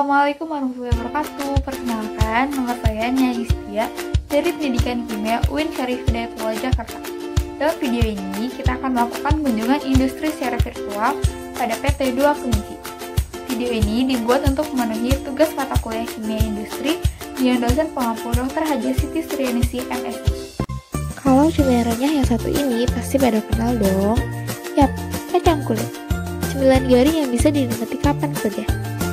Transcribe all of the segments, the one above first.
Assalamualaikum warahmatullahi wabarakatuh. Perkenalkan, nama saya Nia Yustia dari Pendidikan Kimia UIN Syarif Hidayatullah Jakarta. Dalam video ini, kita akan melakukan kunjungan industri secara virtual pada PT 2 Kelinci. Video ini dibuat untuk memenuhi tugas mata kuliah Kimia Industri dengan dosen pengampu Dr. Haja Siti Suryaningsih, MSI. Kalau cemilan renyah yang satu ini pasti pada kenal dong. Yap, kacang kulit. Cemilan garing yang bisa dinikmati kapan saja.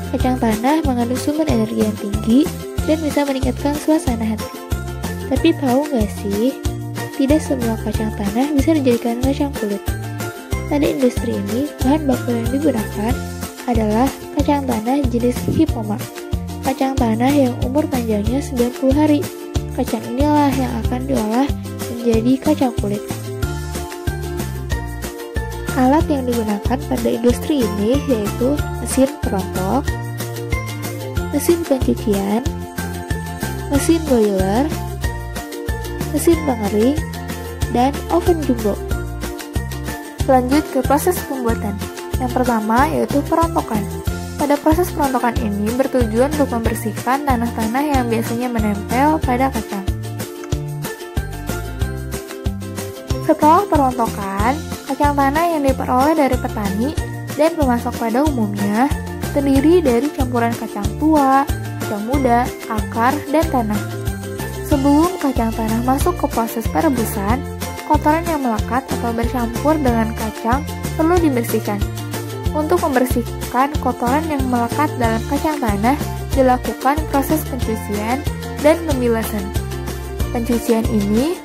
Kacang tanah mengandung sumber energi yang tinggi dan bisa meningkatkan suasana hati. Tapi tahu nggak sih, tidak semua kacang tanah bisa dijadikan kacang kulit. Pada industri ini, bahan baku yang digunakan adalah kacang tanah jenis Hipoma. Kacang tanah yang umur panjangnya 90 hari. Kacang inilah yang akan diolah menjadi kacang kulit. Alat yang digunakan pada industri ini yaitu mesin perontok, mesin pencucian, mesin boiler, mesin pengering, dan oven jumbo. Lanjut ke proses pembuatan. Yang pertama yaitu perontokan. Pada proses perontokan ini bertujuan untuk membersihkan tanah-tanah yang biasanya menempel pada kacang. Setelah perontokan, kacang tanah yang diperoleh dari petani dan pemasok pada umumnya terdiri dari campuran kacang tua, kacang muda, akar, dan tanah. Sebelum kacang tanah masuk ke proses perebusan, kotoran yang melekat atau bercampur dengan kacang perlu dibersihkan. Untuk membersihkan kotoran yang melekat dalam kacang tanah, dilakukan proses pencucian dan pemilasan. Pencucian ini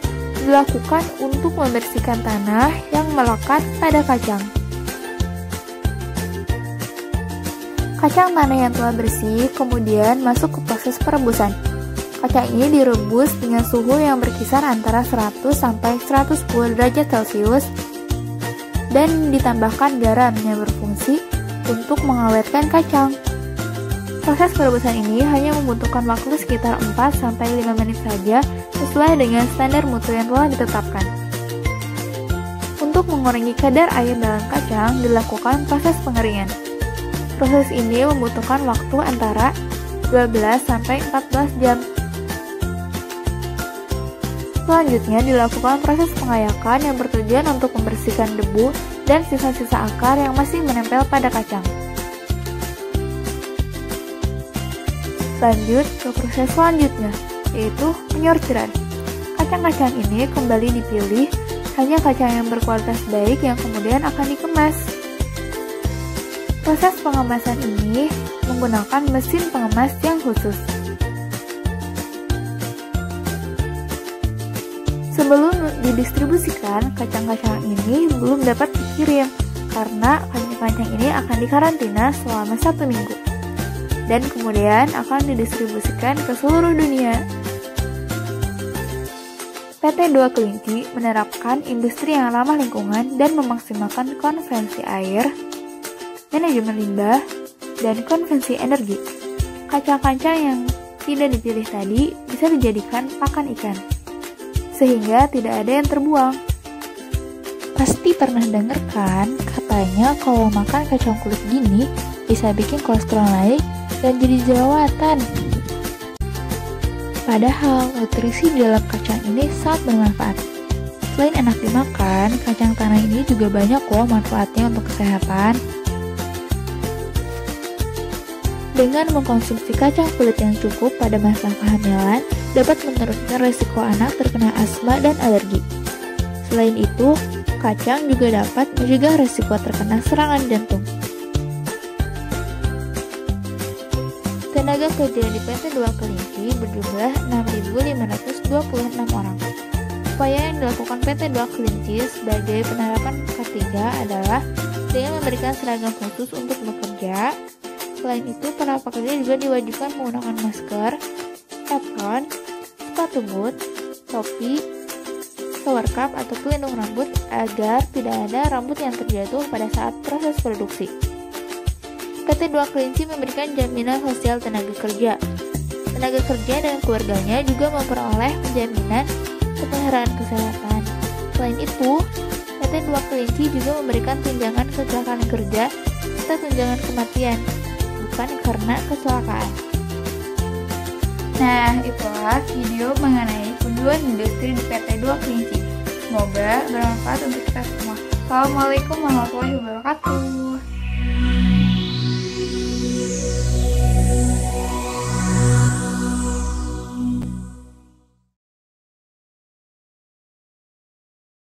dilakukan untuk membersihkan tanah yang melekat pada kacang. Kacang tanah yang telah bersih kemudian masuk ke proses perebusan. Kacang ini direbus dengan suhu yang berkisar antara 100 sampai 110 derajat Celcius dan ditambahkan garam yang berfungsi untuk mengawetkan kacang. Proses perebusan ini hanya membutuhkan waktu sekitar 4-5 menit saja sesuai dengan standar mutu yang telah ditetapkan. Untuk mengurangi kadar air dalam kacang, dilakukan proses pengeringan. Proses ini membutuhkan waktu antara 12-14 jam. Selanjutnya dilakukan proses pengayakan yang bertujuan untuk membersihkan debu dan sisa-sisa akar yang masih menempel pada kacang. Lanjut ke proses selanjutnya, yaitu penyortiran. Kacang-kacang ini kembali dipilih hanya kacang yang berkualitas baik yang kemudian akan dikemas. Proses pengemasan ini menggunakan mesin pengemas yang khusus. Sebelum didistribusikan, kacang-kacang ini belum dapat dikirim karena kacang-kacang ini akan dikarantina selama 1 minggu dan kemudian akan didistribusikan ke seluruh dunia. PT 2 Kelinci menerapkan industri yang ramah lingkungan dan memaksimalkan konvensi air, manajemen limbah, dan konvensi energi. Kacang-kacang yang tidak dipilih tadi bisa dijadikan pakan ikan, sehingga tidak ada yang terbuang. Pasti pernah dengar kan, katanya kalau makan kacang kulit gini bisa bikin kolesterol naik dan jadi jerawatan. Padahal nutrisi di dalam kacang ini sangat bermanfaat. Selain enak dimakan, kacang tanah ini juga banyak loh manfaatnya untuk kesehatan. Dengan mengkonsumsi kacang kulit yang cukup pada masa kehamilan, dapat menurunkan risiko anak terkena asma dan alergi. Selain itu, kacang juga dapat mencegah risiko terkena serangan jantung. Tenaga kerja di PT 2 Kelinci berjumlah 6.526 orang. Upaya yang dilakukan PT 2 Kelinci sebagai penerapan K3 adalah dengan memberikan seragam khusus untuk bekerja. Selain itu, para pekerja juga diwajibkan menggunakan masker, apron, sepatu boot, topi, shower cap atau pelindung rambut agar tidak ada rambut yang terjatuh pada saat proses produksi. PT 2 Kelinci memberikan jaminan sosial tenaga kerja. Tenaga kerja dan keluarganya juga memperoleh jaminan kepeliharahan kesehatan. Selain itu, PT 2 Kelinci juga memberikan tunjangan kecelakaan kerja serta tunjangan kematian. dirumahkan karena kecelakaan. Nah, itulah video mengenai kunjungan industri di PT 2 Kelinci. Semoga bermanfaat untuk kita semua. Assalamualaikum warahmatullahi wabarakatuh.